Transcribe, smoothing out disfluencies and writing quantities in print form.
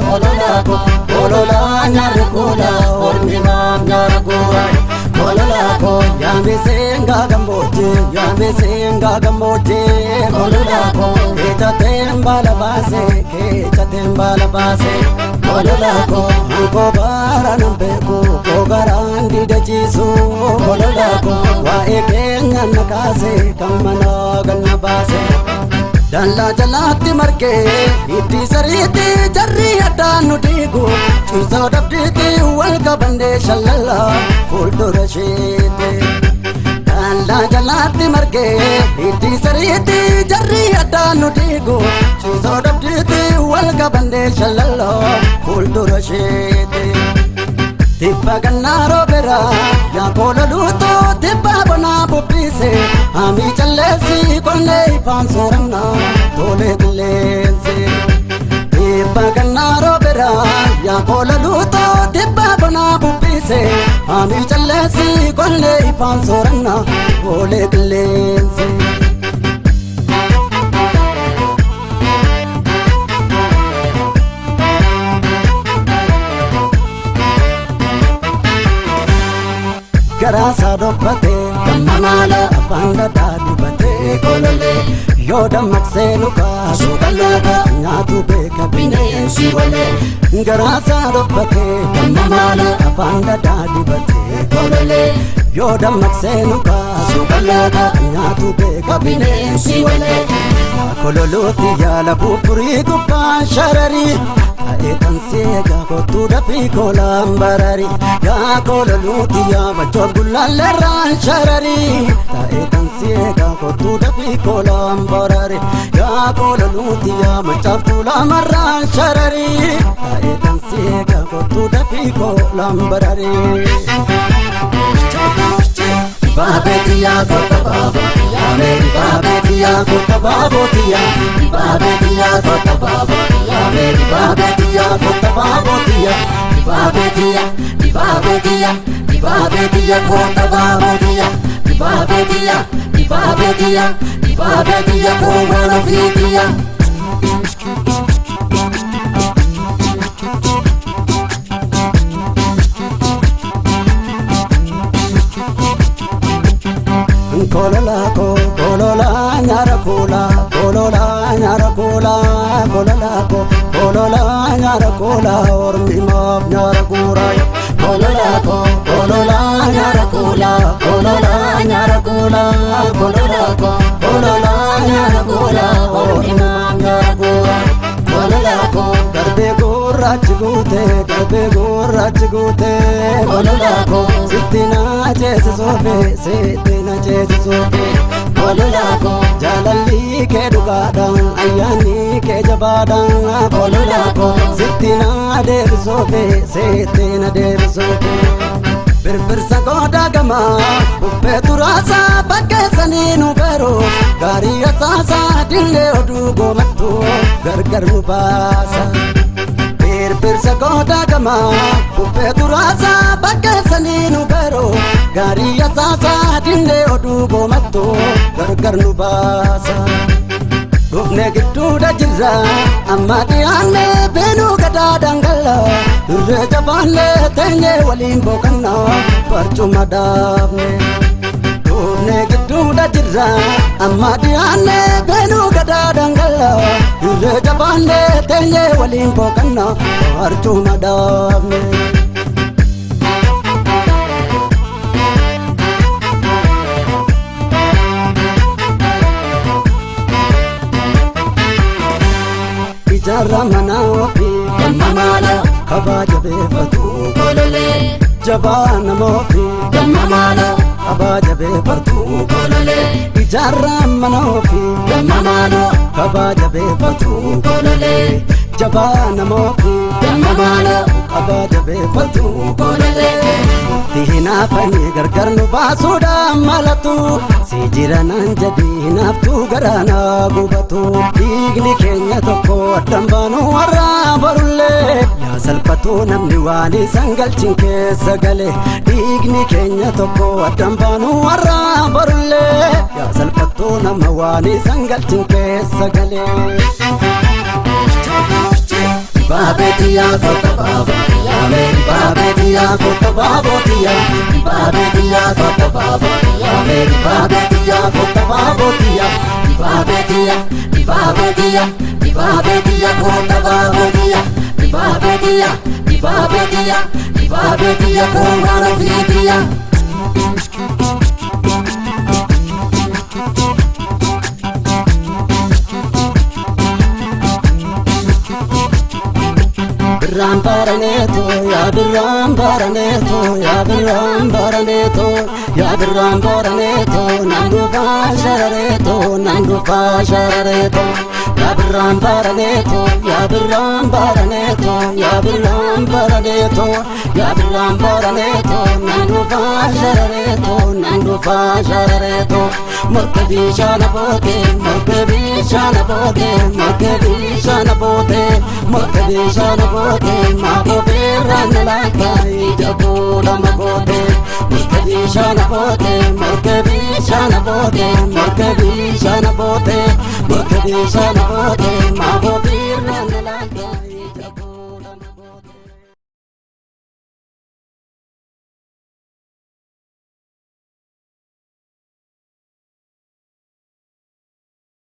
kololako kolola nyarkula orminam nyargura kololako yamisenga gamboje kololako kechatemba la base kololako anko baranambeko kogarandi dejisu kololako wa ekenya nakase kamana ganna base Dalla jalatti marge itti sariti jarri adanu digu chusa dabditi walga bande shallalla kuldura shete Dalla jalatti marge itti sariti jarri adanu digu chusa dabditi walga bande shallalla kuldura shete Tippa gannaro bera ya kola luto tippa bana bupise ami challesi konne pansorana tole glense Tippa gannaro bera ya kola luto tippa bana bupise ami challesi konne pansorana tole glense Garasa dobbate gamala afanda dadibate kolole yoda maksenuka sugalaga nyatu beka binensi wale Garasa dobbate gamala afanda dadibate kolole yoda maksenuka sugalaga nyatu beka binensi wale kololoti yala bupuri kupan sharari Etan sega kotu dapi kolam barari ya kololuti ya bachof gulalle ran sharari ta etan sega kotu dapi kolam barari ya kololuti ya bachof gulam ran sharari ta etan sega kotu dapi kolam barari Babetia kota babotia meri babetia kota babotia babetia kota babotia meri babetia kota babotia babetia kota babotia babetia kona fitia Kolola nyarakula kolola nyarakula ormimab nyarakura kolola nyarakula ormimab nyarakura kololako garbe gorrachigute kololako sittina jesi sobe kololako jalalli ke dugadan ayani ke jabadan kololako sittina debisobe Birbirsa goda gama buppe turasa bakkeessani nu bero gaarii asaasa dille oduu goomattu gargar nu baasa Birbirsa goda gama buppe turasa bakkeessani nu bero gaarii asaasa dille oduu goomattu gargar nu baasa Dhufne gidduudha jirra amma dhiyaanne beenuu gadaa dangalla irree jabaanne teenye waliin boqanna barcuma dhaabne Dhufne gidduudha jirra amma dhiyaanne beenuu gadaa dangalla irree jabaanne teenye waliin boqanna barcuma dhaabne Ramana ofi gamamala kabaja befatu kolole jabana mofi gamamala kabaja befatu kolole ijaramana ofi gamamala kabaja befatu kolole jabana mofi gamamala kabaja befatu kolole Tihina fani gargar nu basuda malatu sijiranan jadi naftu garana gubatu digni kenya tokko dambanu warra barulle ya salpatu namni wani sangal chinke sagale digni kenya tokko dambanu warra barulle ya salpatu namni wani sangal chinke sagale Dibabetia kota babotia, Mary Babetia kota babotia, Dibabetia kota babotia, Mary Babetia kota babotia, Dibabetia, Dibabetia, Dibabetia kota babotia, Dibabetia, Dibabetia, Dibabetia kota babotia. Birran baraneto, ya birran baraneto, ya birran baraneto, ya birran baraneto, nandu fasharareto, nandu fasharareto. Ya birran baraneto, ya birran baraneto, ya birran baraneto, ya birran baraneto, nandu fasharareto, nandu fasharareto. Morkebi shana bote, morkebi shana bote, morkebi shana bote, morkebi shana bote. Mako berran lakai jago dama bote, morkebi shana bote, morkebi shana bote, morkebi shana bote, morkebi shana bote. Mako berran